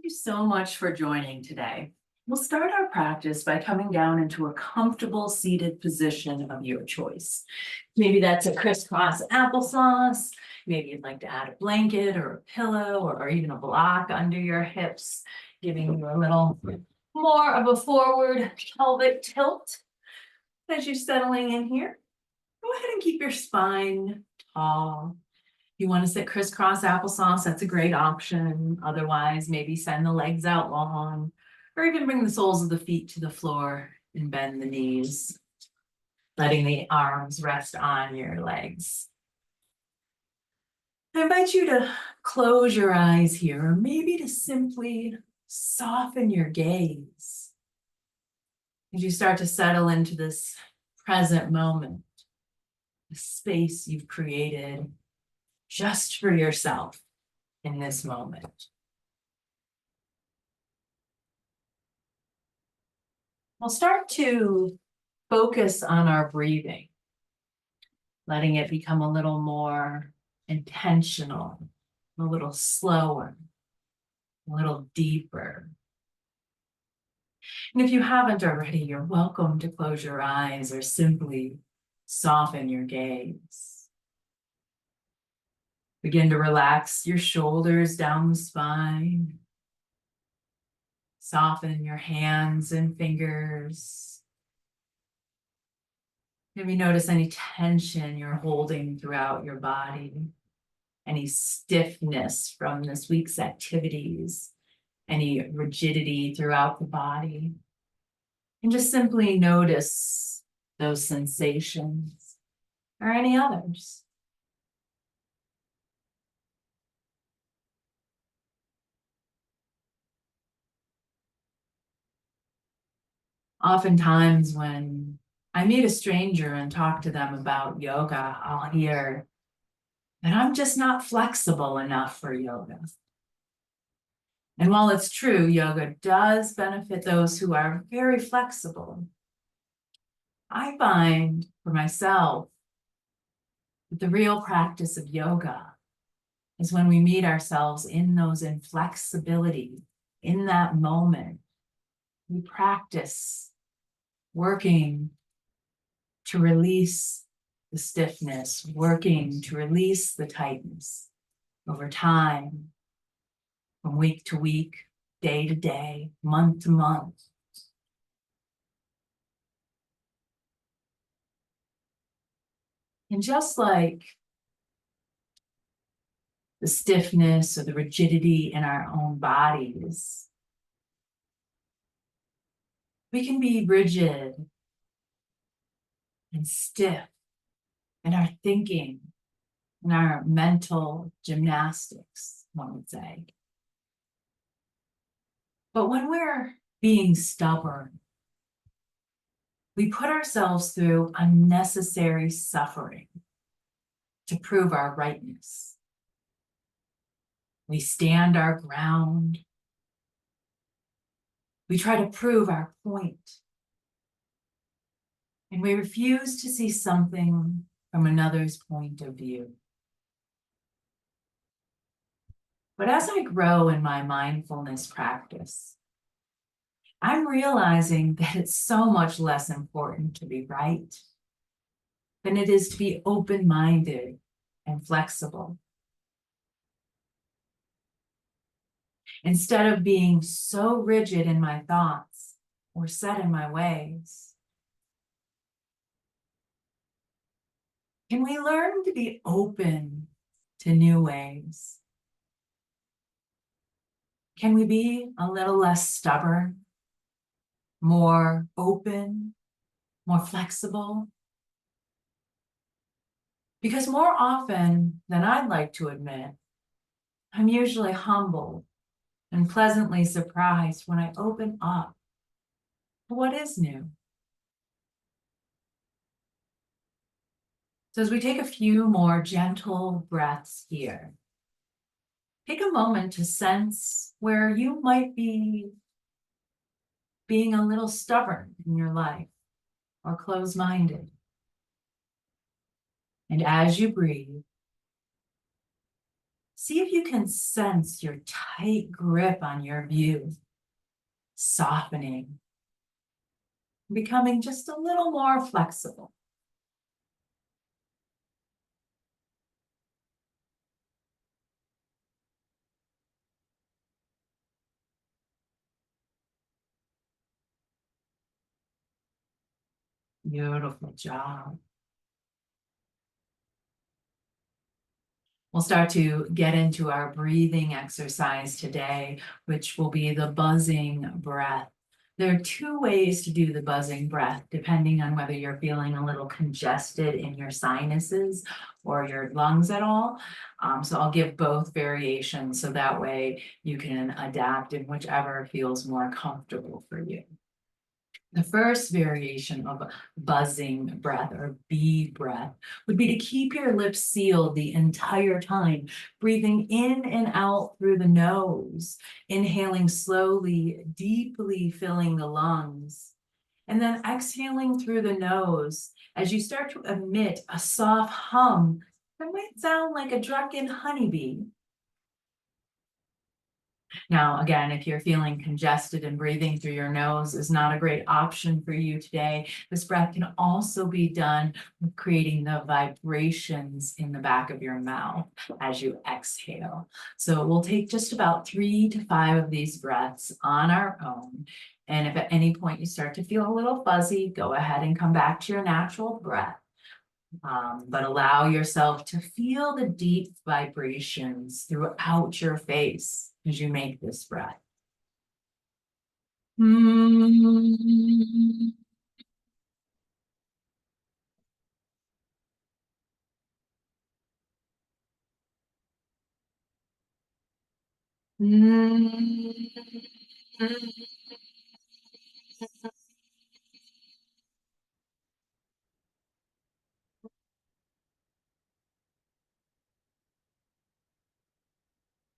You so much for joining today. We'll start our practice by coming down into a comfortable seated position of your choice. Maybe that's a crisscross applesauce. Maybe you'd like to add a blanket or a pillow or even a block under your hips, giving you a little more of a forward pelvic tilt as you're settling in here. Go ahead and keep your spine tall. You want to sit crisscross applesauce, that's a great option. Otherwise, maybe send the legs out long, or even bring the soles of the feet to the floor and bend the knees, letting the arms rest on your legs. I invite you to close your eyes here, or maybe to simply soften your gaze as you start to settle into this present moment, the space you've created just for yourself in this moment. We'll start to focus on our breathing, letting it become a little more intentional, a little slower, a little deeper. And if you haven't already, you're welcome to close your eyes or simply soften your gaze. Begin to relax your shoulders down the spine. Soften your hands and fingers. Maybe notice any tension you're holding throughout your body, any stiffness from this week's activities, any rigidity throughout the body. And just simply notice those sensations or any others. Oftentimes when I meet a stranger and talk to them about yoga, I'll hear that I'm just not flexible enough for yoga. And while it's true, yoga does benefit those who are very flexible, I find for myself that the real practice of yoga is when we meet ourselves in those inflexibility, in that moment. We practice working to release the stiffness, working to release the tightness over time, from week to week, day to day, month to month. And just like the stiffness or the rigidity in our own bodies, we can be rigid and stiff in our thinking, in our mental gymnastics, one would say. But when we're being stubborn, we put ourselves through unnecessary suffering to prove our rightness. We stand our ground. We try to prove our point. And we refuse to see something from another's point of view. But as I grow in my mindfulness practice, I'm realizing that it's so much less important to be right than it is to be open-minded and flexible. Instead of being so rigid in my thoughts or set in my ways, can we learn to be open to new ways? Can we be a little less stubborn, more open, more flexible? Because more often than I'd like to admit, I'm usually humbled and pleasantly surprised when I open up to what is new. So as we take a few more gentle breaths here, take a moment to sense where you might be being a little stubborn in your life or closed-minded. And as you breathe, See if you can sense your tight grip on your view, softening, becoming just a little more flexible. Beautiful job. We'll start to get into our breathing exercise today, which will be the buzzing breath. There are two ways to do the buzzing breath, depending on whether you're feeling a little congested in your sinuses or your lungs at all. So I'll give both variations so that way you can adapt in whichever feels more comfortable for you. The first variation of buzzing breath or bee breath would be to keep your lips sealed the entire time, breathing in and out through the nose, inhaling slowly, deeply filling the lungs, and then exhaling through the nose as you start to emit a soft hum that might sound like a drunken honeybee. Now, again, if you're feeling congested and breathing through your nose is not a great option for you today, this breath can also be done with creating the vibrations in the back of your mouth as you exhale. So we'll take just about 3 to 5 of these breaths on our own. And if at any point you start to feel a little fuzzy, go ahead and come back to your natural breath. But allow yourself to feel the deep vibrations throughout your face as you make this breath.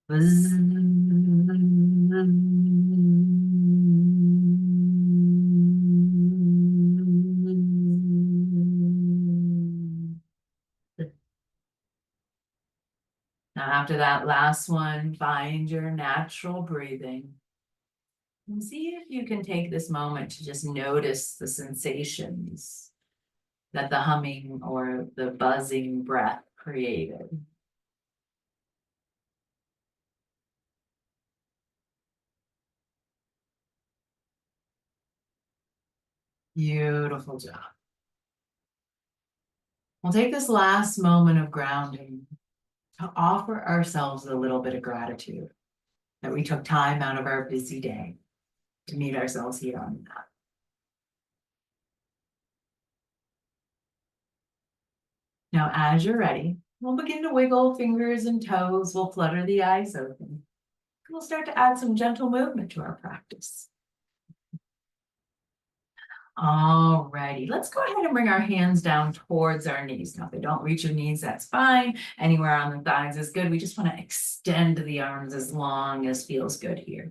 Now, after that last one, find your natural breathing. And see if you can take this moment to just notice the sensations that the humming or the buzzing breath created. Beautiful job. We'll take this last moment of grounding to offer ourselves a little bit of gratitude that we took time out of our busy day to meet ourselves here on the mat. Now, as you're ready, we'll begin to wiggle fingers and toes. We'll flutter the eyes open. We'll start to add some gentle movement to our practice. All righty, let's go ahead and bring our hands down towards our knees. Now, if they don't reach your knees, that's fine. Anywhere on the thighs is good. We just want to extend the arms as long as feels good here.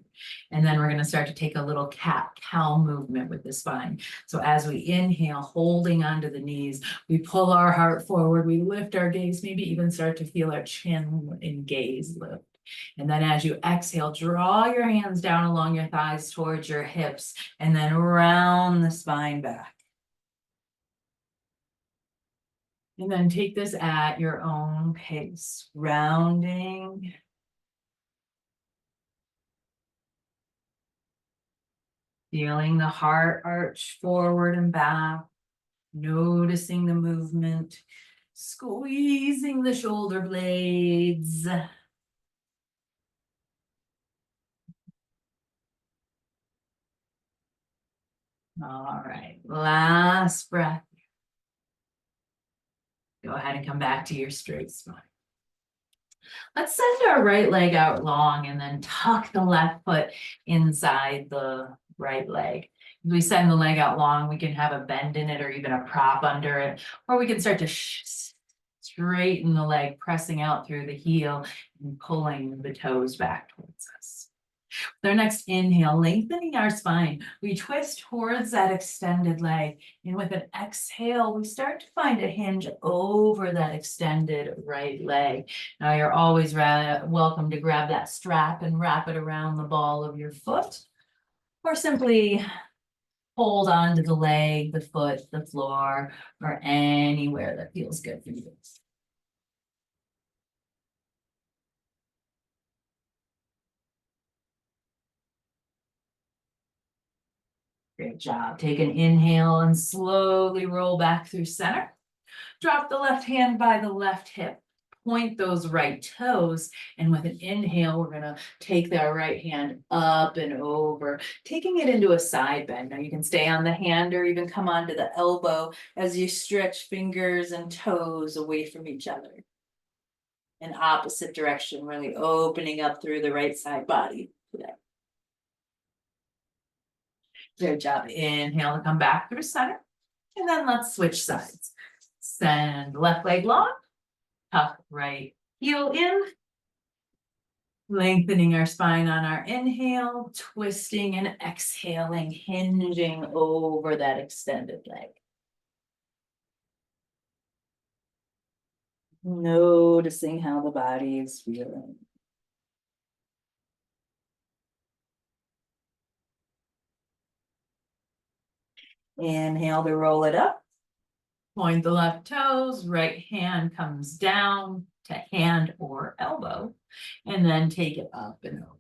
And then we're going to start to take a little cat-cow movement with the spine. So as we inhale, holding onto the knees, we pull our heart forward, we lift our gaze, maybe even start to feel our chin and gaze lift. And then as you exhale, draw your hands down along your thighs towards your hips and then round the spine back. And then take this at your own pace, rounding. Feeling the heart arch forward and back, noticing the movement, squeezing the shoulder blades. All right, last breath. Go ahead and come back to your straight spine. Let's send our right leg out long and then tuck the left foot inside the right leg. As we send the leg out long, we can have a bend in it or even a prop under it, or we can start to straighten the leg, pressing out through the heel and pulling the toes back towards us. With our next inhale, lengthening our spine, we twist towards that extended leg. And with an exhale, we start to find a hinge over that extended right leg. Now you're always welcome to grab that strap and wrap it around the ball of your foot, or simply hold on to the leg, the foot, the floor, or anywhere that feels good for you. Great job. Take an inhale and slowly roll back through center. Drop the left hand by the left hip. Point those right toes. And with an inhale, we're going to take that right hand up and over, taking it into a side bend. Now you can stay on the hand or even come onto the elbow as you stretch fingers and toes away from each other. In opposite direction, really opening up through the right side body today. Good job. Inhale to come back through center. And then let's switch sides. Send left leg long. Tuck right heel in. Lengthening our spine on our inhale. Twisting and exhaling. Hinging over that extended leg. Noticing how the body is feeling. Inhale to roll it up. Point the left toes, right hand comes down to hand or elbow, and then take it up and over.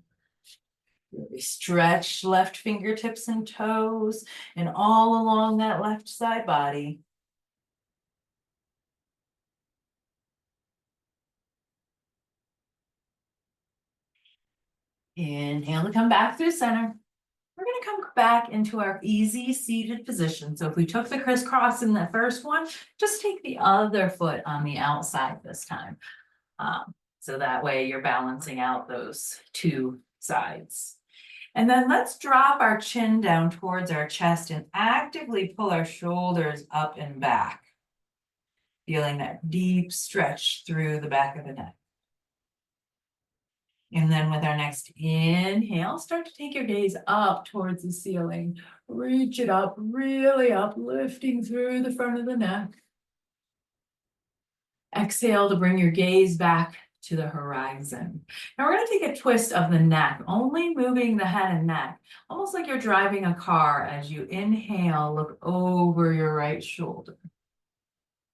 Really stretch left fingertips and toes, and all along that left side body. Inhale to come back through center. We're going to come back into our easy seated position. So if we took the crisscross in the first one, just take the other foot on the outside this time. So that way you're balancing out those two sides. And then let's drop our chin down towards our chest and actively pull our shoulders up and back. Feeling that deep stretch through the back of the neck. And then with our next inhale, start to take your gaze up towards the ceiling. Reach it up, really up, lifting through the front of the neck. Exhale to bring your gaze back to the horizon. Now we're going to take a twist of the neck, only moving the head and neck, almost like you're driving a car. As you inhale, look over your right shoulder,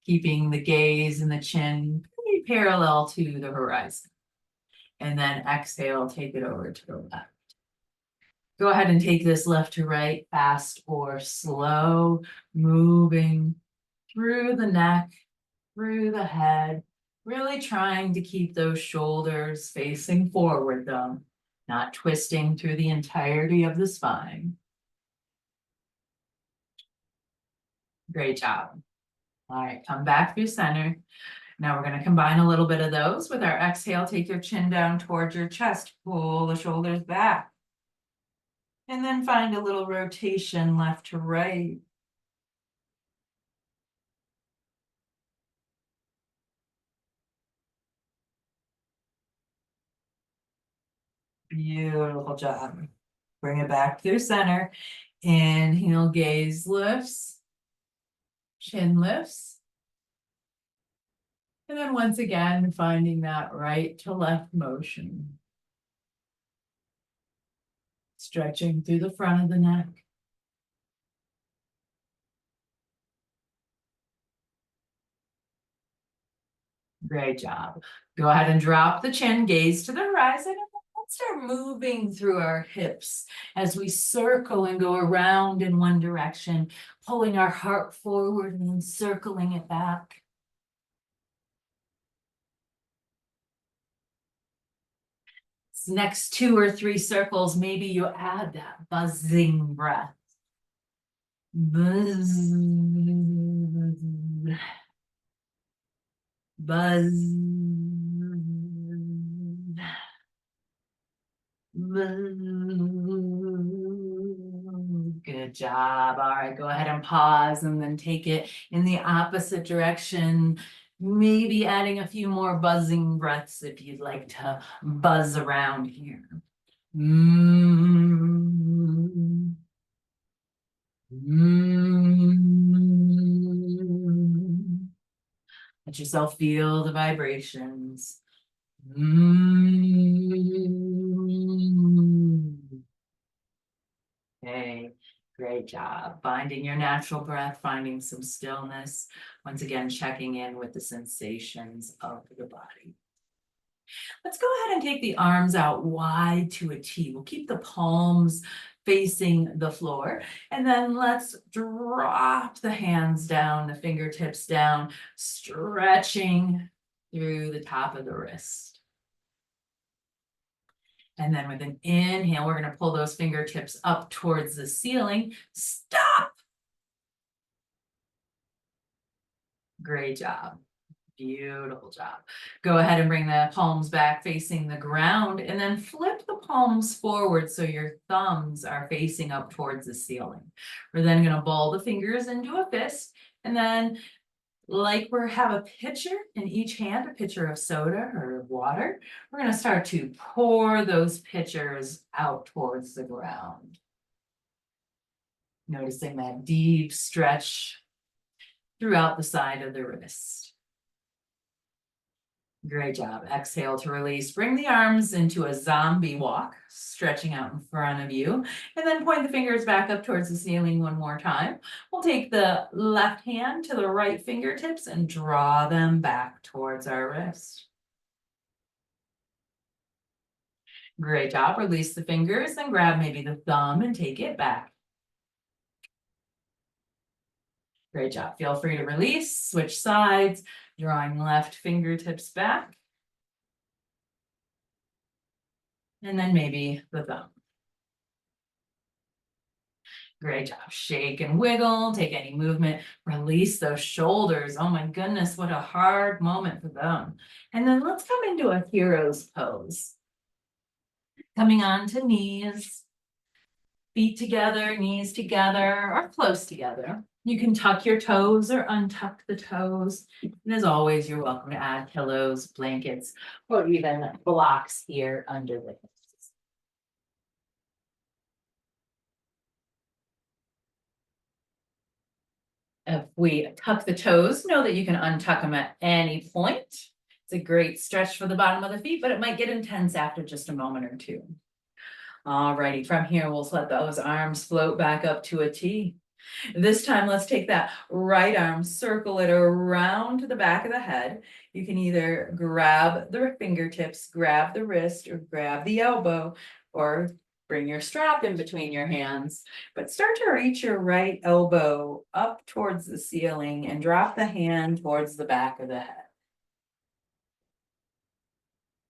keeping the gaze and the chin pretty parallel to the horizon. And then exhale, take it over to the left. Go ahead and take this left to right, fast or slow, moving through the neck, through the head, really trying to keep those shoulders facing forward though, not twisting through the entirety of the spine. Great job. All right, come back through center. Now we're going to combine a little bit of those with our exhale. Take your chin down towards your chest, pull the shoulders back. And then find a little rotation left to right. Beautiful job. Bring it back through center. Inhale, gaze lifts. Chin lifts. And then once again, finding that right to left motion. Stretching through the front of the neck. Great job. Go ahead and drop the chin, gaze to the horizon, and let's start moving through our hips as we circle and go around in one direction, pulling our heart forward and then circling it back. Next 2 or 3 circles, maybe you add that buzzing breath. Buzz. Buzz. Good job. All right, go ahead and pause and then take it in the opposite direction. Maybe adding a few more buzzing breaths if you'd like to buzz around here. Mm. Mm. Let yourself feel the vibrations. Mm. Okay, great job. Finding your natural breath, finding some stillness. Once again, checking in with the sensations of the body. Let's go ahead and take the arms out wide to a T. We'll keep the palms facing the floor. And then let's drop the hands down, the fingertips down, stretching through the top of the wrist. And then with an inhale, we're going to pull those fingertips up towards the ceiling. Stop. Great job. Beautiful job. Go ahead and bring the palms back facing the ground and then flip the palms forward so your thumbs are facing up towards the ceiling. We're then going to ball the fingers into a fist and then like we have a pitcher in each hand, a pitcher of soda or water, we're going to start to pour those pitchers out towards the ground. Noticing that deep stretch throughout the side of the wrist. Great job. Exhale to release. Bring the arms into a zombie walk, stretching out in front of you, and then point the fingers back up towards the ceiling one more time. We'll take the left hand to the right fingertips and draw them back towards our wrist. Great job. Release the fingers, then grab maybe the thumb and take it back. Great job. Feel free to release, switch sides, drawing left fingertips back. And then maybe the thumb. Great job. Shake and wiggle, take any movement, release those shoulders. Oh my goodness, what a hard moment for them. And then let's come into a hero's pose. Coming on to knees, feet together, knees together, or close together. You can tuck your toes or untuck the toes. And as always, you're welcome to add pillows, blankets, or even blocks here under the hips. If we tuck the toes, know that you can untuck them at any point. It's a great stretch for the bottom of the feet, but it might get intense after just a moment or two. Alrighty, from here, we'll let those arms float back up to a T. This time, let's take that right arm, circle it around to the back of the head. You can either grab the fingertips, grab the wrist, or grab the elbow, or bring your strap in between your hands. But start to reach your right elbow up towards the ceiling and drop the hand towards the back of the head.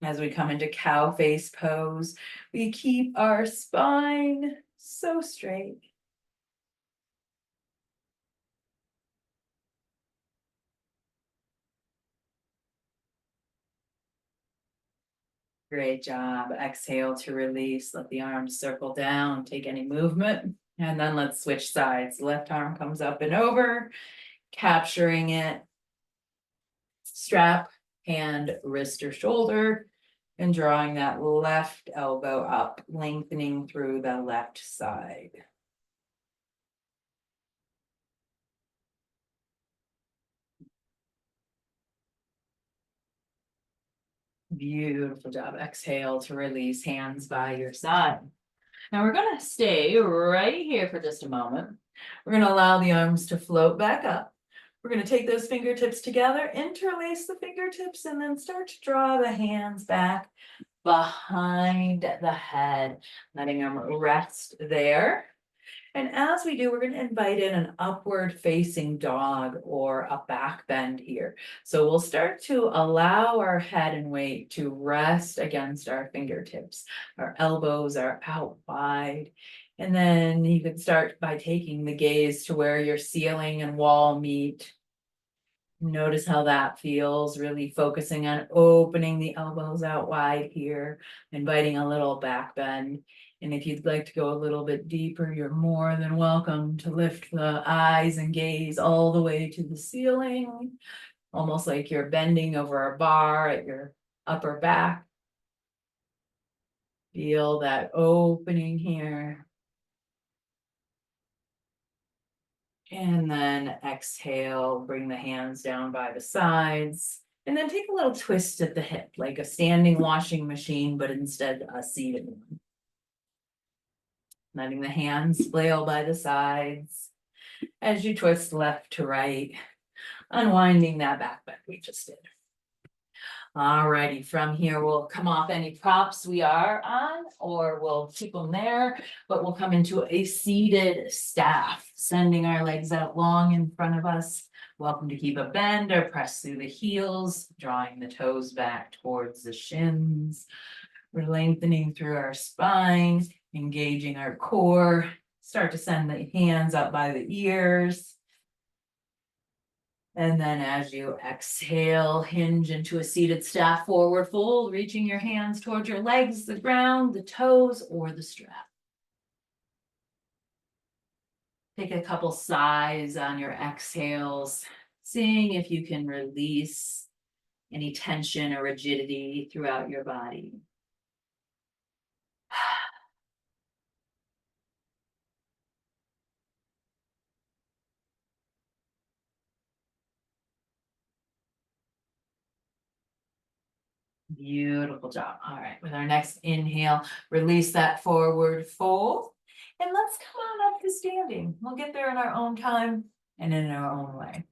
As we come into cow face pose, we keep our spine so straight. Great job. Exhale to release. Let the arms circle down. Take any movement. And then let's switch sides. Left arm comes up and over, capturing it. Strap, hand, wrist, or shoulder, and drawing that left elbow up, lengthening through the left side. Beautiful job. Exhale to release, hands by your side. Now we're going to stay right here for just a moment. We're going to allow the arms to float back up. We're going to take those fingertips together, interlace the fingertips, and then start to draw the hands back behind the head, letting them rest there. And as we do, we're going to invite in an upward facing dog or a back bend here. So we'll start to allow our head and weight to rest against our fingertips. Our elbows are out wide. And then you can start by taking the gaze to where your ceiling and wall meet. Notice how that feels, really focusing on opening the elbows out wide here, inviting a little back bend. And if you'd like to go a little bit deeper, you're more than welcome to lift the eyes and gaze all the way to the ceiling, almost like you're bending over a bar at your upper back. Feel that opening here. And then exhale, bring the hands down by the sides. And then take a little twist at the hip, like a standing washing machine, but instead a seated one. Letting the hands flail by the sides as you twist left to right, unwinding that back bend we just did. Alrighty, from here we'll come off any props we are on, or we'll keep them there, but we'll come into a seated staff, sending our legs out long in front of us. Welcome to keep a bend or press through the heels, drawing the toes back towards the shins. We're lengthening through our spine, engaging our core. Start to send the hands up by the ears. And then as you exhale, hinge into a seated staff forward fold, reaching your hands towards your legs, the ground, the toes, or the strap. Take a couple sighs on your exhales, seeing if you can release any tension or rigidity throughout your body. Beautiful job. All right, with our next inhale, release that forward fold. And let's come on up to standing. We'll get there in our own time and in our own way.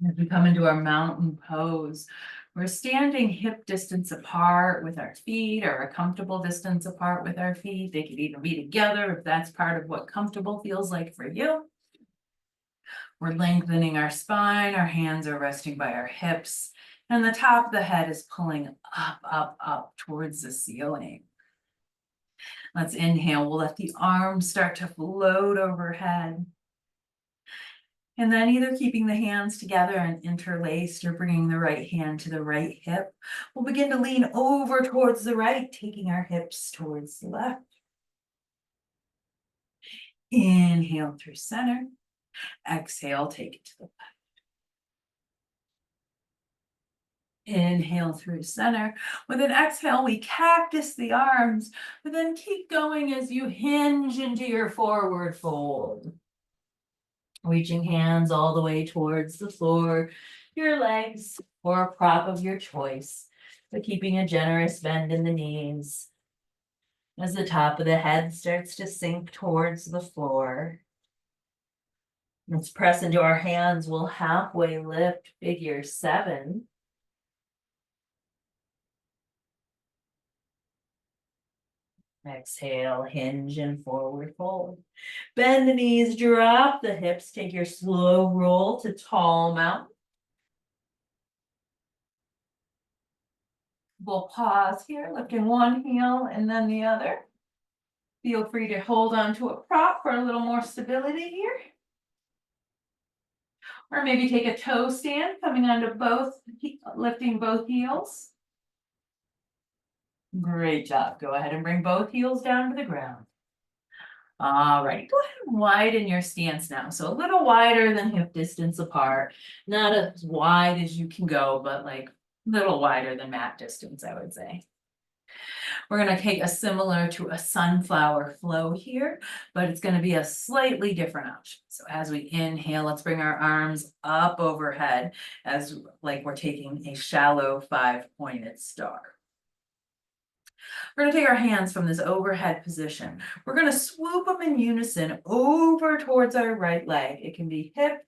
As we come into our mountain pose, we're standing hip distance apart with our feet, or a comfortable distance apart with our feet. They could even be together if that's part of what comfortable feels like for you. We're lengthening our spine, our hands are resting by our hips, and the top of the head is pulling up, up, up towards the ceiling. Let's inhale. We'll let the arms start to float overhead. And then either keeping the hands together and interlaced, or bringing the right hand to the right hip, we'll begin to lean over towards the right, taking our hips towards the left. Inhale through center. Exhale, take it to the left. Inhale through center. With an exhale, we cactus the arms, but then keep going as you hinge into your forward fold. Reaching hands all the way towards the floor, your legs, or a prop of your choice, but keeping a generous bend in the knees. As the top of the head starts to sink towards the floor, let's press into our hands. We'll halfway lift, figure 7. Exhale, hinge and forward fold. Bend the knees, drop the hips, take your slow roll to tall mountain. We'll pause here, lifting one heel and then the other. Feel free to hold on to a prop for a little more stability here. Or maybe take a toe stand, coming onto both, lifting both heels. Great job. Go ahead and bring both heels down to the ground. All right, go ahead and widen your stance now. So a little wider than hip distance apart. Not as wide as you can go, but like a little wider than mat distance, I would say. We're going to take a similar to a sunflower flow here, but it's going to be a slightly different option. So as we inhale, let's bring our arms up overhead as like we're taking a shallow 5-pointed star. We're going to take our hands from this overhead position. We're going to swoop them in unison over towards our right leg. It can be hip,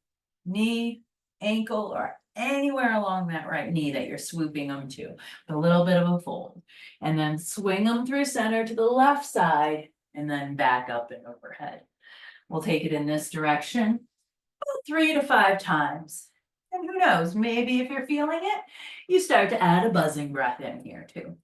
knee, ankle, or anywhere along that right knee that you're swooping them to. A little bit of a fold. And then swing them through center to the left side and then back up and overhead. We'll take it in this direction 3 to 5 times. And who knows, maybe if you're feeling it, you start to add a buzzing breath in here too.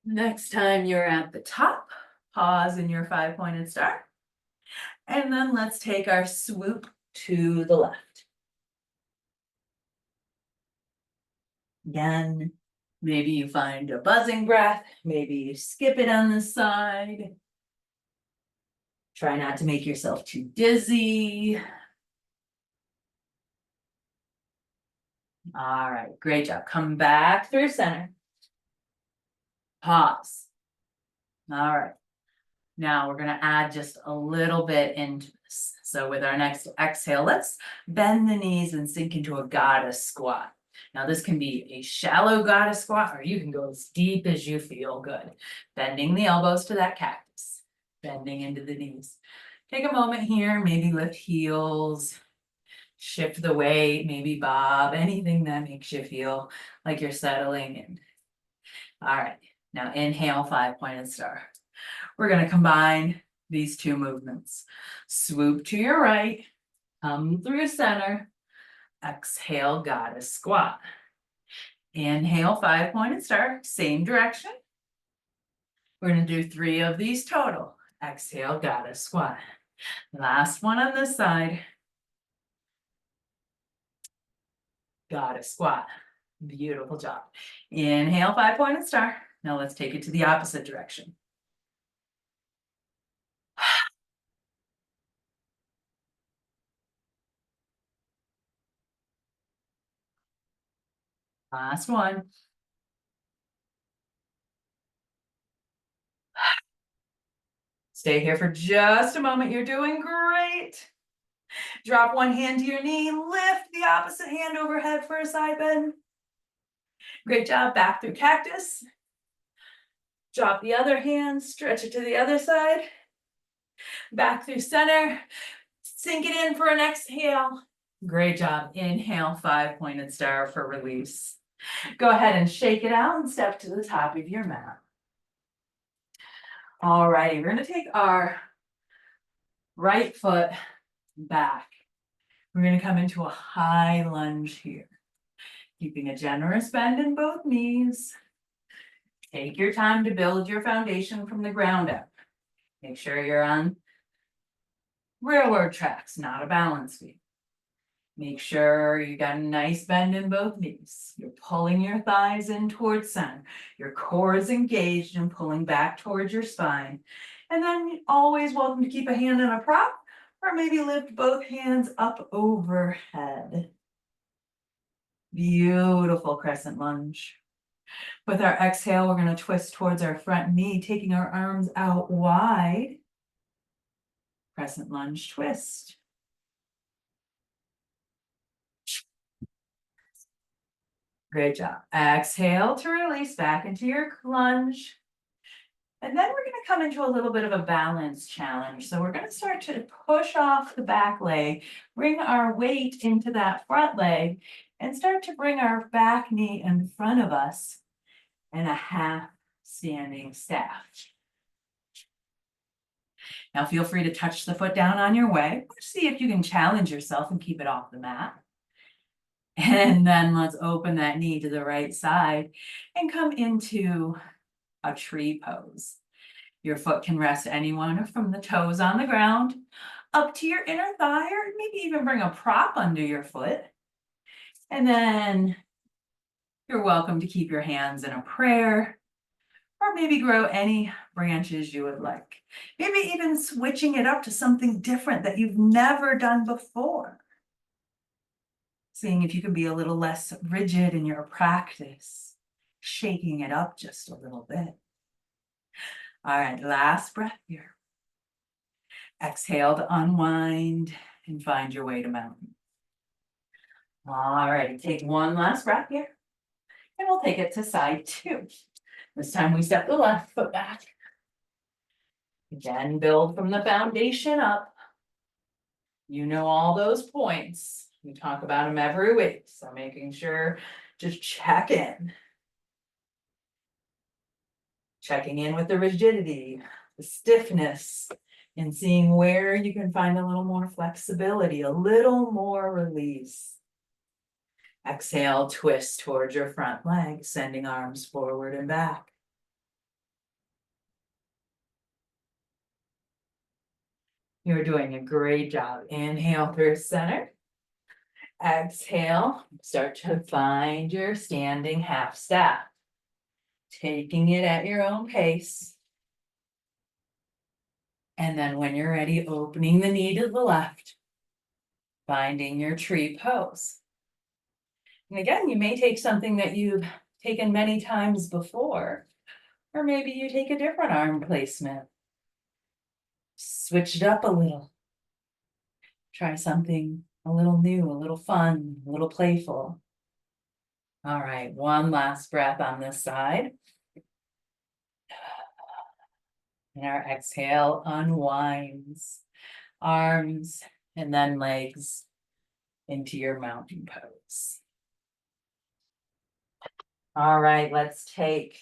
Next time you're at the top, pause in your 5-pointed star. And then let's take our swoop to the left. Again, maybe you find a buzzing breath, maybe you skip it on the side. Try not to make yourself too dizzy. All right, great job. Come back through center. Pause. All right. Now we're gonna add just a little bit into this. So with our next exhale, let's bend the knees and sink into a goddess squat. Now this can be a shallow goddess squat, or you can go as deep as you feel good. Bending the elbows to that cactus, bending into the knees. Take a moment here, maybe lift heels, shift the weight, maybe bob, anything that makes you feel like you're settling in. All right, now inhale, 5-pointed star. We're gonna combine these two movements. Swoop to your right, come through center, exhale, goddess squat. Inhale, 5-pointed star, same direction. We're gonna do 3 of these total. Exhale, goddess squat. Last one on this side. Goddess squat. Beautiful job. Inhale, 5-pointed star. Now let's take it to the opposite direction. Last one. Stay here for just a moment. You're doing great. Drop one hand to your knee, lift the opposite hand overhead for a side bend. Great job, back through cactus. Drop the other hand, stretch it to the other side. Back through center, sink it in for an exhale. Great job, inhale, 5-pointed star for release. Go ahead and shake it out and step to the top of your mat. All righty, we're gonna take our right foot back. We're gonna come into a high lunge here. Keeping a generous bend in both knees. Take your time to build your foundation from the ground up. Make sure you're on railroad tracks, not a balance beam. Make sure you got a nice bend in both knees. You're pulling your thighs in towards center. Your core is engaged and pulling back towards your spine. And then you're always welcome to keep a hand on a prop, or maybe lift both hands up overhead. Beautiful crescent lunge. With our exhale, we're going to twist towards our front knee, taking our arms out wide. Crescent lunge twist. Great job. Exhale to release back into your lunge. And then we're going to come into a little bit of a balance challenge. So we're going to start to push off the back leg, bring our weight into that front leg, and start to bring our back knee in front of us in a half standing staff. Now feel free to touch the foot down on your way. See if you can challenge yourself and keep it off the mat. And then let's open that knee to the right side and come into a tree pose. Your foot can rest anywhere from the toes on the ground up to your inner thigh, or maybe even bring a prop under your foot. And then you're welcome to keep your hands in a prayer, or maybe grow any branches you would like. Maybe even switching it up to something different that you've never done before. Seeing if you can be a little less rigid in your practice, shaking it up just a little bit. All right, last breath here. Exhale to unwind and find your way to mountain. All right, take one last breath here, and we'll take it to side 2. This time we step the left foot back. Again, build from the foundation up. You know all those points. We talk about them every week, so making sure just check in. Checking in with the rigidity, the stiffness, and seeing where you can find a little more flexibility, a little more release. Exhale, twist towards your front leg, sending arms forward and back. You're doing a great job. Inhale through center. Exhale, start to find your standing half staff. Taking it at your own pace. And then when you're ready, opening the knee to the left. Finding your tree pose. And again, you may take something that you've taken many times before, or maybe you take a different arm placement. Switch it up a little. Try something a little new, a little fun, a little playful. All right, one last breath on this side. And our exhale unwinds arms and then legs into your mountain pose. All right, let's take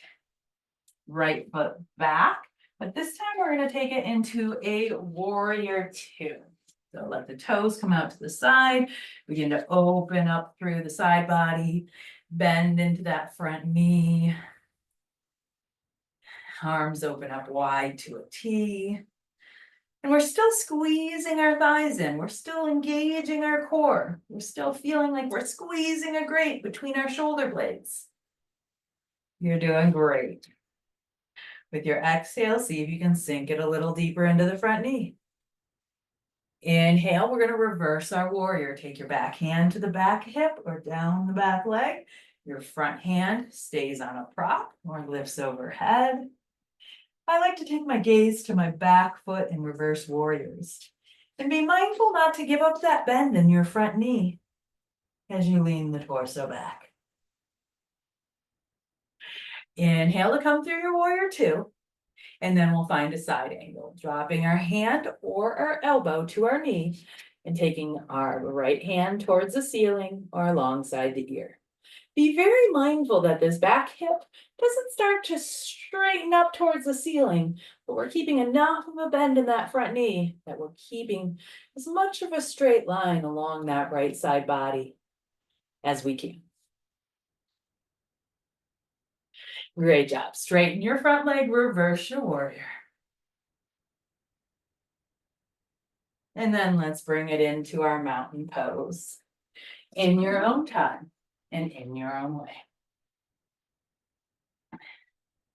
right foot back, but this time we're going to take it into a warrior two. So let the toes come out to the side, begin to open up through the side body, bend into that front knee. Arms open up wide to a T. And we're still squeezing our thighs in. We're still engaging our core. We're still feeling like we're squeezing a grate between our shoulder blades. You're doing great. With your exhale, see if you can sink it a little deeper into the front knee. Inhale, we're going to reverse our warrior. Take your back hand to the back hip or down the back leg. Your front hand stays on a prop or lifts overhead. I like to take my gaze to my back foot in reverse warriors. And be mindful not to give up that bend in your front knee as you lean the torso back. Inhale to come through your warrior two. And then we'll find a side angle, dropping our hand or our elbow to our knee and taking our right hand towards the ceiling or alongside the ear. Be very mindful that this back hip doesn't start to straighten up towards the ceiling, but we're keeping enough of a bend in that front knee that we're keeping as much of a straight line along that right side body as we can. Great job. Straighten your front leg, reverse your warrior. And then let's bring it into our mountain pose in your own time and in your own way.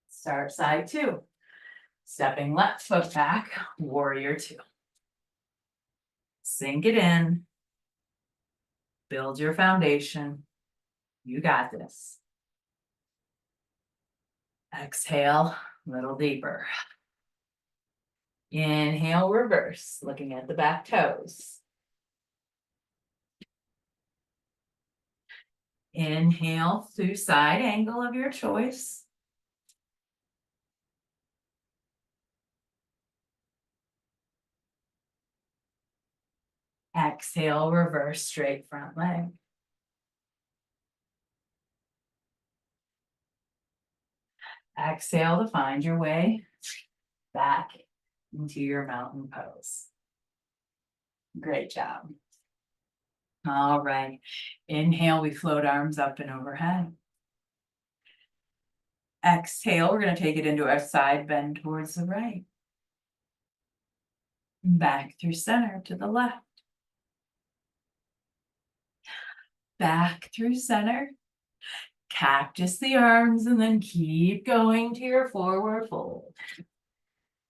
Start side two. Stepping left foot back, warrior two. Sink it in. Build your foundation. You got this. Exhale, a little deeper. Inhale, reverse, looking at the back toes. Inhale through side angle of your choice. Exhale, reverse straight front leg. Exhale to find your way back into your mountain pose. Great job. All right. Inhale, we float arms up and overhead. Exhale, we're going to take it into our side bend towards the right. Back through center to the left. Back through center. Cactus the arms and then keep going to your forward fold.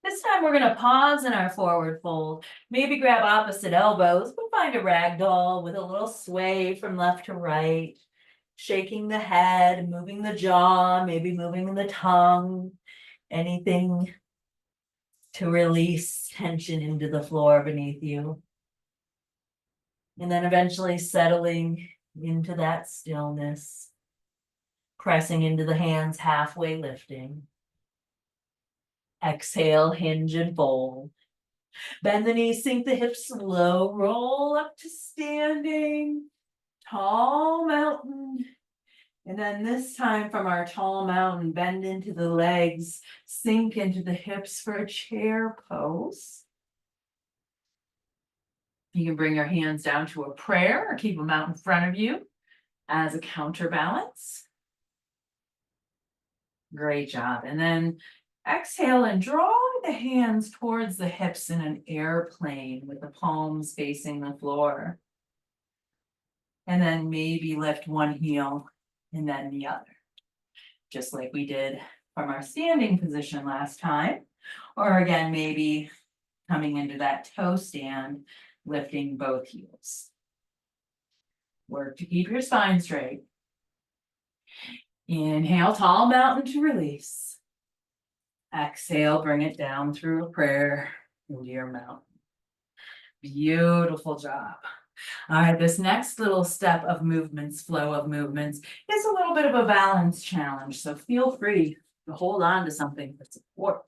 This time we're going to pause in our forward fold. Maybe grab opposite elbows, but find a ragdoll with a little sway from left to right. Shaking the head, moving the jaw, maybe moving the tongue. Anything to release tension into the floor beneath you. And then eventually settling into that stillness. Pressing into the hands, halfway lifting. Exhale, hinge and fold. Bend the knees, sink the hips, slow roll up to standing. Tall mountain. And then this time from our tall mountain, bend into the legs, sink into the hips for a chair pose. You can bring your hands down to a prayer or keep them out in front of you as a counterbalance. Great job. And then exhale and draw the hands towards the hips in an airplane with the palms facing the floor. And then maybe lift one heel and then the other. Just like we did from our standing position last time. Or again, maybe coming into that toe stand, lifting both heels. Work to keep your spine straight. Inhale, tall mountain to release. Exhale, bring it down through a prayer into your mountain. Beautiful job. All right, this next little step of movements, flow of movements, is a little bit of a balance challenge. So feel free to hold on to something for support.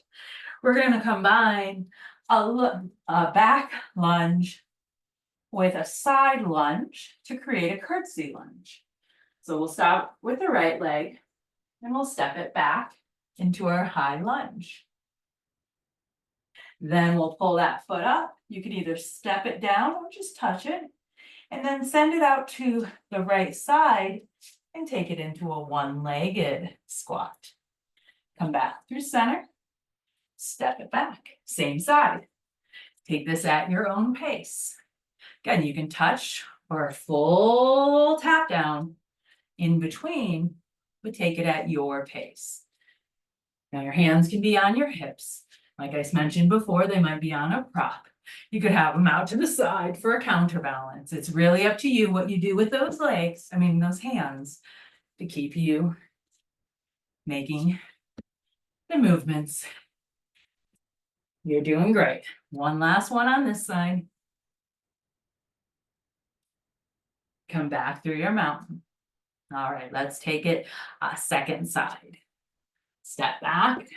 We're going to combine a back lunge with a side lunge to create a curtsy lunge. So we'll start with the right leg and we'll step it back into our high lunge. Then we'll pull that foot up. You can either step it down or just touch it. And then send it out to the right side and take it into a one-legged squat. Come back through center, step it back, same side. Take this at your own pace. Again, you can touch or a full tap down in between, but take it at your pace. Now your hands can be on your hips. Like I mentioned before, they might be on a prop. You could have them out to the side for a counterbalance. It's really up to you what you do with those legs, those hands, to keep you making the movements. You're doing great. One last one on this side. Come back through your mountain. All right, let's take it a second side. Step back,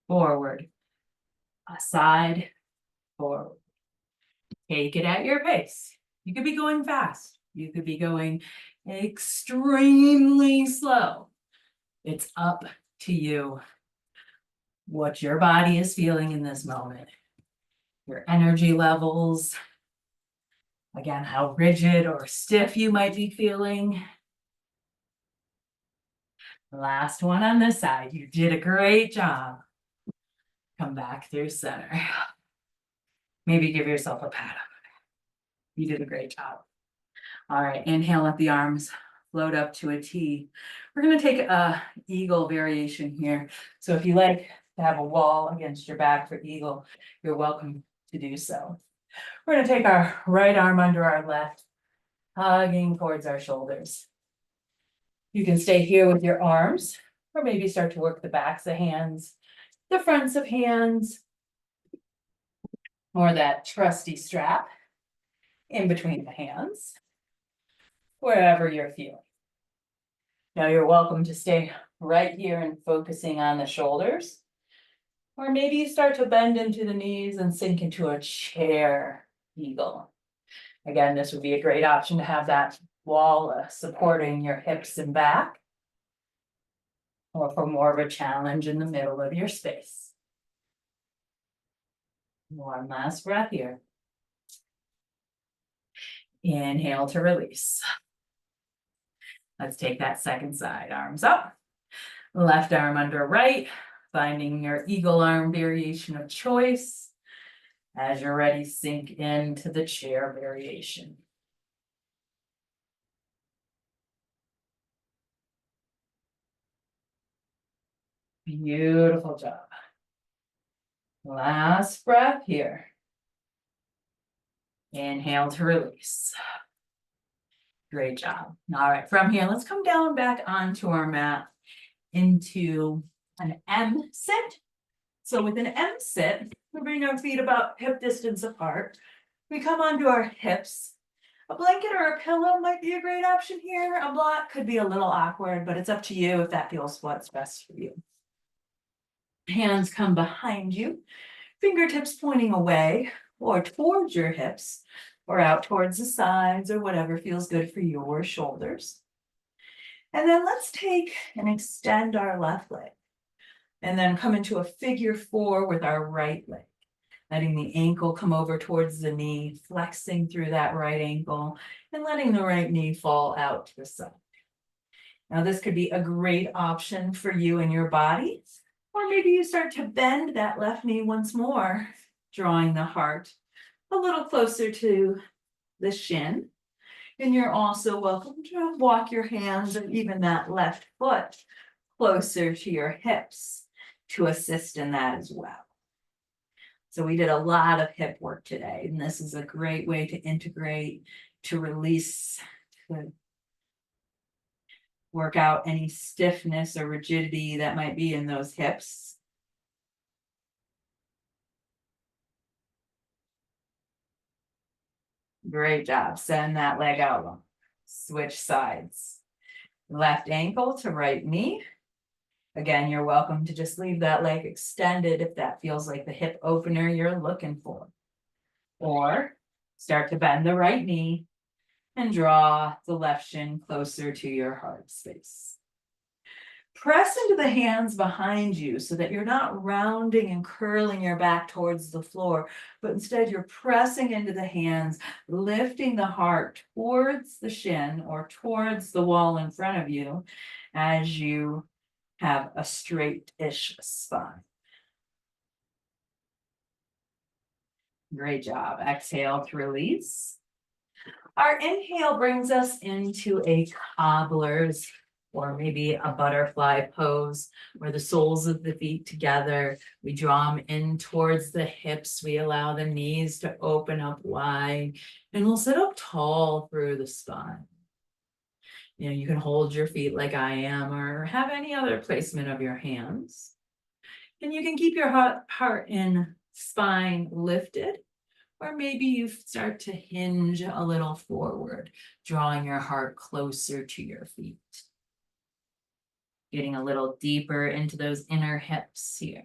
forward, a side, forward. Take it at your pace. You could be going fast. You could be going extremely slow. It's up to you what your body is feeling in this moment. Your energy levels. Again, how rigid or stiff you might be feeling. Last one on this side. You did a great job. Come back through center. Maybe give yourself a pat on it. You did a great job. All right, inhale, let the arms float up to a T. We're going to take a eagle variation here. So if you like to have a wall against your back for eagle, you're welcome to do so. We're going to take our right arm under our left, hugging towards our shoulders. You can stay here with your arms, or maybe start to work the backs of hands, the fronts of hands, or that trusty strap in between the hands, wherever you're feeling. Now you're welcome to stay right here and focusing on the shoulders. Or maybe you start to bend into the knees and sink into a chair eagle. Again, this would be a great option to have that wall supporting your hips and back. Or for more of a challenge in the middle of your space. One last breath here. Inhale to release. Let's take that second side, arms up. Left arm under right, finding your eagle arm variation of choice. As you're ready, sink into the chair variation. Beautiful job. Last breath here. Inhale to release. Great job. All right, from here, let's come down back onto our mat into an M sit. So with an M sit, we bring our feet about hip distance apart. We come onto our hips. A blanket or a pillow might be a great option here. A block could be a little awkward, but it's up to you if that feels what's best for you. Hands come behind you, fingertips pointing away or towards your hips or out towards the sides or whatever feels good for your shoulders. And then let's take and extend our left leg and then come into a figure four with our right leg, letting the ankle come over towards the knee, flexing through that right ankle and letting the right knee fall out to the side. Now this could be a great option for you and your body Or maybe you start to bend that left knee once more, drawing the heart a little closer to the shin. And you're also welcome to walk your hands or even that left foot closer to your hips to assist in that as well. So we did a lot of hip work today, and this is a great way to integrate, to release, to work out any stiffness or rigidity that might be in those hips. Great job. Send that leg out long. Switch sides. Left ankle to right knee. Again, you're welcome to just leave that leg extended if that feels like the hip opener you're looking for. Or start to bend the right knee and draw the left shin closer to your heart space. Press into the hands behind you so that you're not rounding and curling your back towards the floor, but instead you're pressing into the hands, lifting the heart towards the shin or towards the wall in front of you as you have a straight-ish spine. Great job. Exhale to release. Our inhale brings us into a cobbler's or maybe a butterfly pose where the soles of the feet together, we draw them in towards the hips, we allow the knees to open up wide, and we'll sit up tall through the spine. You know, you can hold your feet like I am or have any other placement of your hands. And you can keep your heart and spine lifted, or maybe you start to hinge a little forward, drawing your heart closer to your feet. Getting a little deeper into those inner hips here.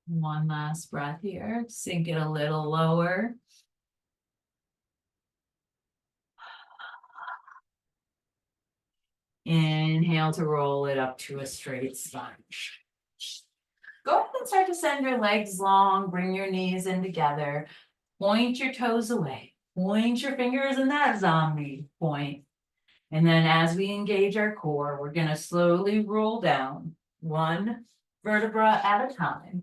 One last breath here. Sink it a little lower. Inhale to roll it up to a straight spine. Go ahead and start to send your legs long. Bring your knees in together. Point your toes away. Point your fingers in that zombie point. And then as we engage our core, we're going to slowly roll down one vertebra at a time,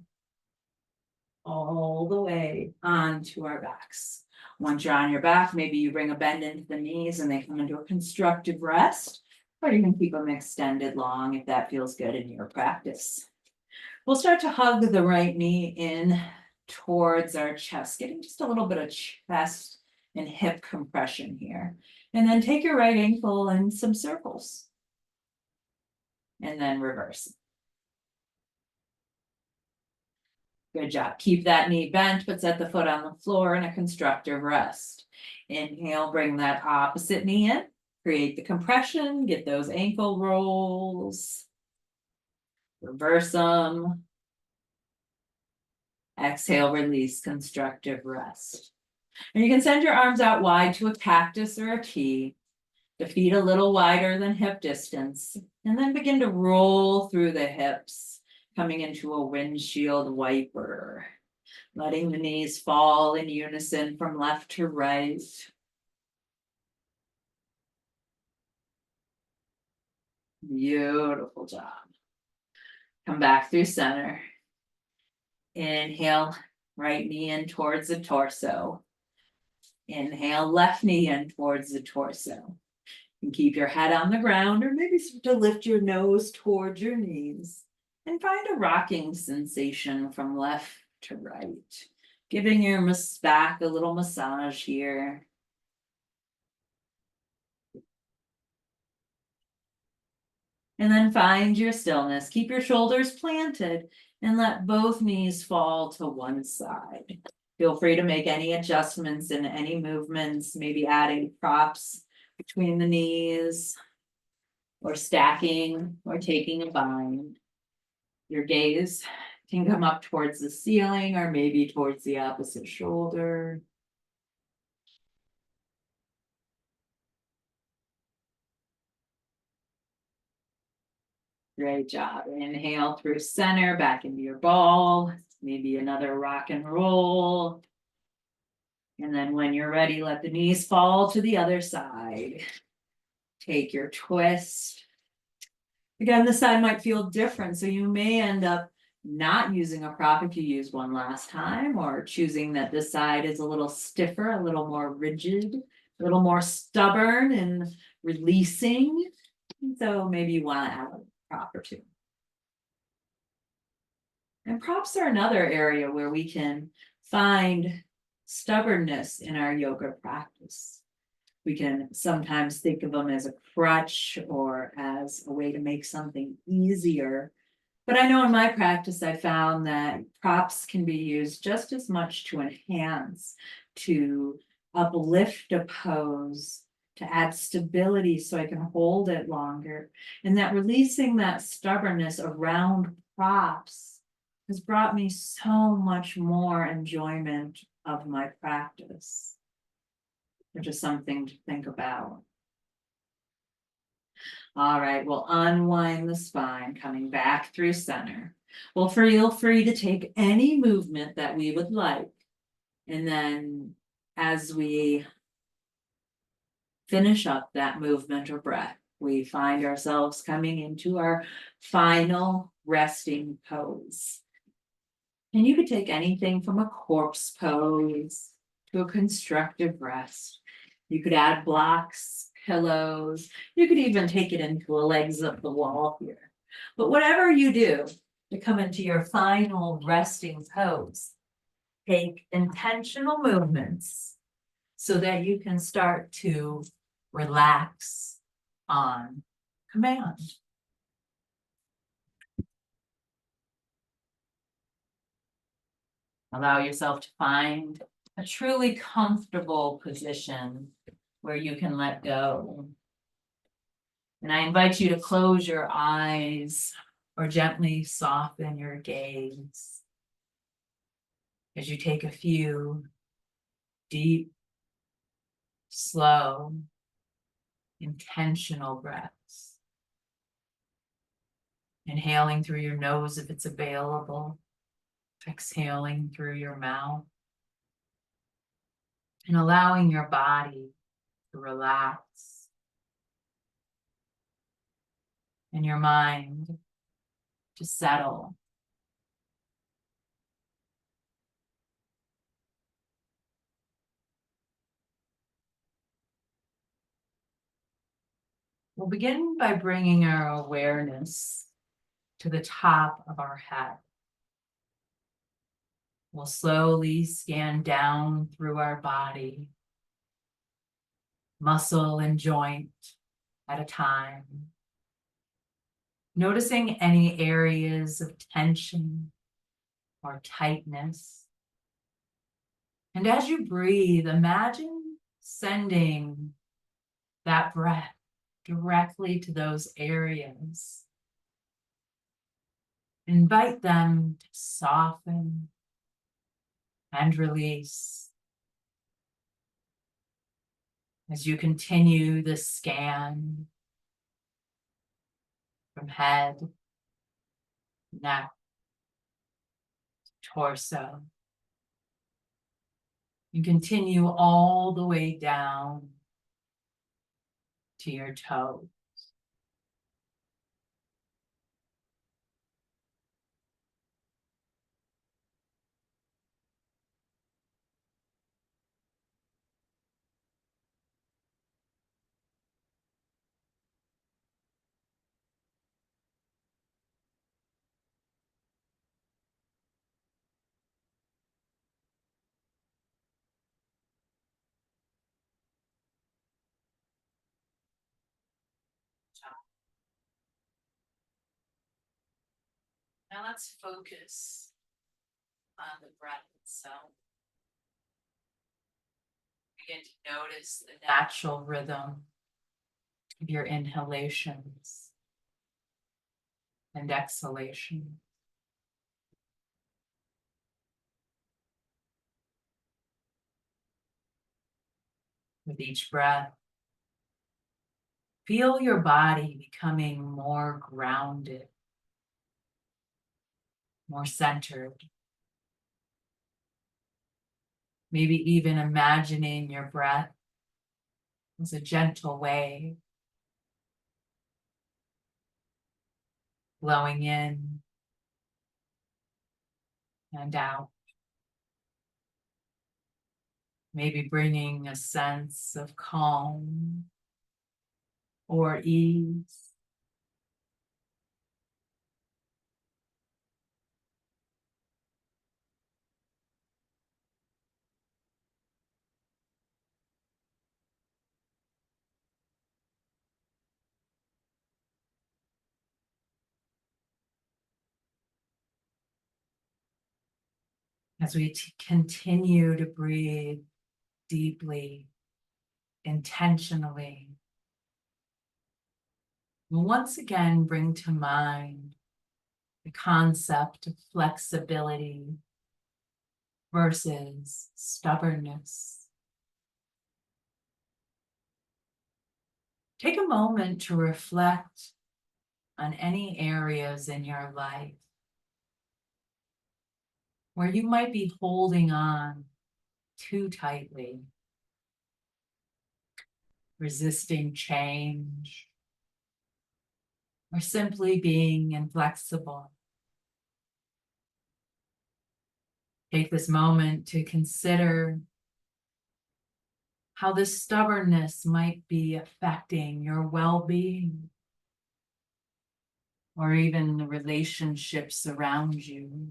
all the way onto our backs. Once you're on your back, maybe you bring a bend into the knees and they come into a constructive rest, or you can keep them extended long if that feels good in your practice. We'll start to hug the right knee in towards our chest, getting just a little bit of chest and hip compression here. And then take your right ankle in some circles. And then reverse. Good job. Keep that knee bent, but set the foot on the floor in a constructive rest. Inhale, bring that opposite knee in. Create the compression, get those ankle rolls. Reverse them. Exhale, release, constructive rest. And you can send your arms out wide to a cactus or a T. The feet a little wider than hip distance. And then begin to roll through the hips, coming into a windshield wiper. Letting the knees fall in unison from left to right. Beautiful job. Come back through center. Inhale, right knee in towards the torso. Inhale, left knee in towards the torso. And keep your head on the ground, or maybe start to lift your nose towards your knees. And find a rocking sensation from left to right. Giving your back a little massage here. And then find your stillness. Keep your shoulders planted and let both knees fall to one side. Feel free to make any adjustments in any movements, maybe adding props between the knees or stacking or taking a bind. Your gaze can come up towards the ceiling or maybe towards the opposite shoulder. Great job. Inhale through center, back into your ball. Maybe another rock and roll. And then when you're ready, let the knees fall to the other side. Take your twist. Again, this side might feel different, so you may end up not using a prop if you used one last time, or choosing that this side is a little stiffer, a little more rigid, a little more stubborn and releasing. So maybe you want to add a prop or two. And props are another area where we can find stubbornness in our yoga practice. We can sometimes think of them as a crutch or as a way to make something easier. But I know in my practice, I found that props can be used just as much to enhance, to uplift a pose, to add stability so I can hold it longer. And that releasing that stubbornness around props has brought me so much more enjoyment of my practice, which is something to think about. All right, we'll unwind the spine, coming back through center. Well, feel free to take any movement that we would like. And then as we finish up that movement or breath, we find ourselves coming into our final resting pose. And you could take anything from a corpse pose to a constructive rest. You could add blocks, pillows. You could even take it into a legs up the wall here. But whatever you do to come into your final resting pose, take intentional movements so that you can start to relax on command. Allow yourself to find a truly comfortable position where you can let go. And I invite you to close your eyes or gently soften your gaze as you take a few deep, slow, intentional breaths. Inhaling through your nose if it's available, exhaling through your mouth, and allowing your body to relax and your mind to settle. We'll begin by bringing our awareness to the top of our head. We'll slowly scan down through our body, muscle and joint at a time, noticing any areas of tension or tightness. And as you breathe, imagine sending that breath directly to those areas. Invite them to soften and release as you continue the scan from head, neck, torso. You continue all the way down to your toes. Now let's focus on the breath itself. Begin to notice the natural rhythm of your inhalations and exhalation. With each breath, feel your body becoming more grounded, more centered. Maybe even imagining your breath as a gentle wave blowing in and out. Maybe bringing a sense of calm or ease. As we continue to breathe deeply, intentionally, we'll once again bring to mind the concept of flexibility versus stubbornness. Take a moment to reflect on any areas in your life where you might be holding on too tightly, resisting change, or simply being inflexible. Take this moment to consider how this stubbornness might be affecting your well-being or even the relationships around you.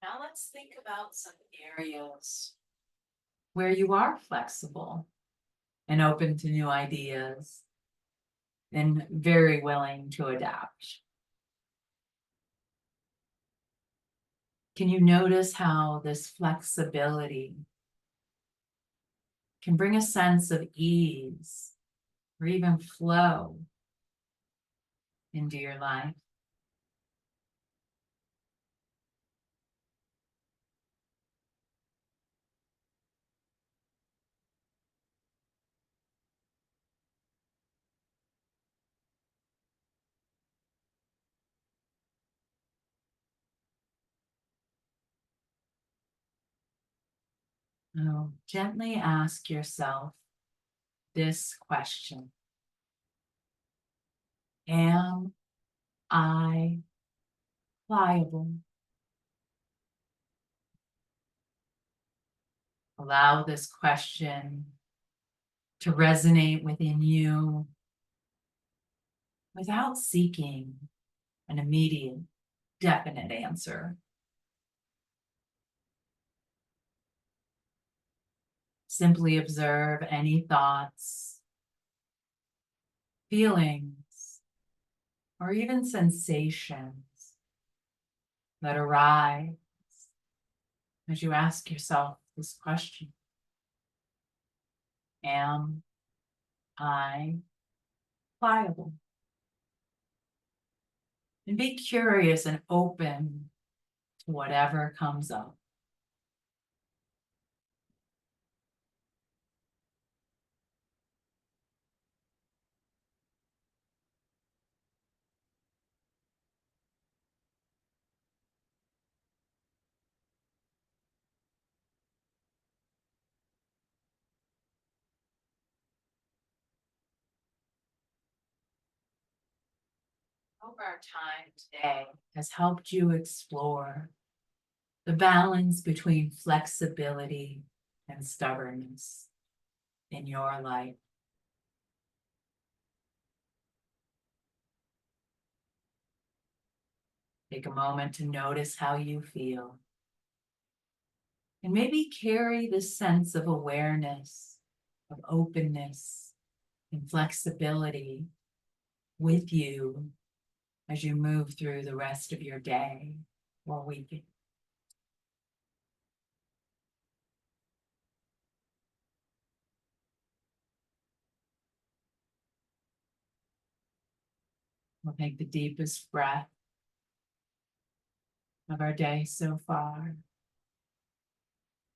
Now let's think about some areas where you are flexible and open to new ideas and very willing to adapt. Can you notice how this flexibility can bring a sense of ease or even flow into your life? Now, gently ask yourself this question: am I pliable? Allow this question to resonate within you without seeking an immediate, definite answer. Simply observe any thoughts, feelings, or even sensations that arise as you ask yourself this question: am I pliable? And be curious and open to whatever comes up. Hope our time today has helped you explore the balance between flexibility and stubbornness in your life. Take a moment to notice how you feel. And maybe carry this sense of awareness, of openness and flexibility with you as you move through the rest of your day or week. We'll take the deepest breath of our day so far,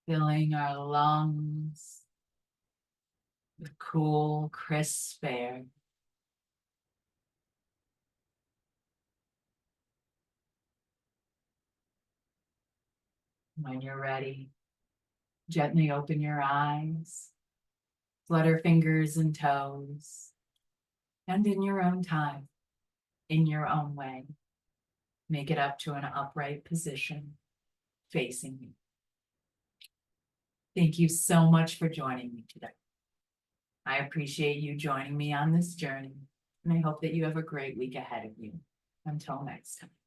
filling our lungs with cool, crisp air. When you're ready, gently open your eyes, flutter fingers and toes, and in your own time, in your own way, make it up to an upright position facing you. Thank you so much for joining me today. I appreciate you joining me on this journey, and I hope that you have a great week ahead of you. Until next time.